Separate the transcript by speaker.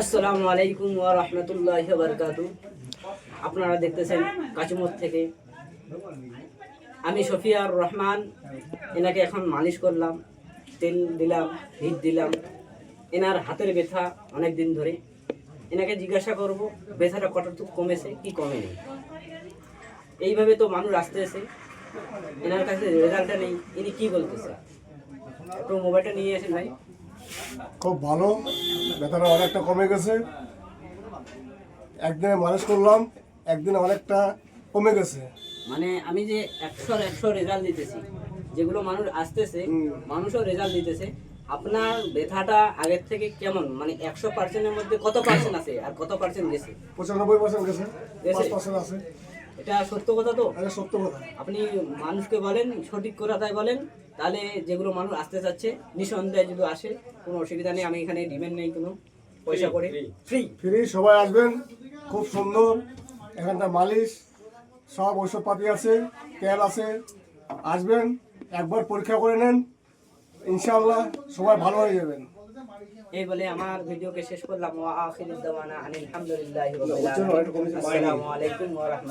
Speaker 1: আসসালামু আলাইকুম ওয়া রাহমাতুল্লাহি ওয়া বারাকাতুহু। আপনারা দেখতেছেন কাচুমত থেকে আমি শফিয়ার রহমান। এনাকে এখন মালিশ করলাম, তেল দিলাম, হিট দিলাম। এনার হাতের ব্যথা অনেক দিন ধরে। এনাকে জিজ্ঞাসা করব ব্যথাটা কতটুকু কমেছে কি কমেনি। এইভাবে তো মানুষ আসতেছে, এনার কাছে রেজাল্টটা নেই। ইনি কি বলতেছে, একটু মোবাইলটা নিয়ে আসেন ভাই।
Speaker 2: খুব ভালো, ব্যথাটা অনেকটা কমে গেছে। একদিনে মালিশ করলাম, একদিনে অনেকটা কমে গেছে।
Speaker 1: মানে আমি যে 100 রেজাল্ট দিতেছি, যেগুলো মানুষ আসতেছে মানুষও রেজাল্ট দিতেছে। আপনার ব্যথাটা আগের থেকে কেমন, মানে 100%-এর মধ্যে কত পার্সেন্ট আছে আর কত পার্সেন্ট গেছে?
Speaker 2: 95% গেছে,
Speaker 1: গেছে?
Speaker 2: 5% আছে।
Speaker 1: এটা সত্য কথা তো?
Speaker 2: এটা সত্য কথা।
Speaker 1: আপনি মানুষকে বলেন, সঠিক কথাটাই বলেন, তাহলে যেগুলো মানুষ আসতে চাচ্ছে নিঃসন্দেহে যদি আসে, কোনো অসুবিধা নেই। আমি এখানে ডিমান্ড নেই কোনো পয়সা করে, ফ্রি।
Speaker 2: ফ্রি, সবাই আসবেন। খুব সুন্দর এখানটা মালিশ, সব ঔষধপাতি আছে, তেল আছে। আসবেন, একবার পরীক্ষা করে নেন, ইনশাআল্লাহ সবাই ভালো হয়ে যাবেন।
Speaker 1: এই বলে আমার ভিডিওকে শেষ করলাম। ওয়া আখিরু দাওয়ানা আনিল হামদুলিল্লাহি রাব্বিল আলামিন। আসসালামু আলাইকুম ওয়া রাহমাতুল্লাহি।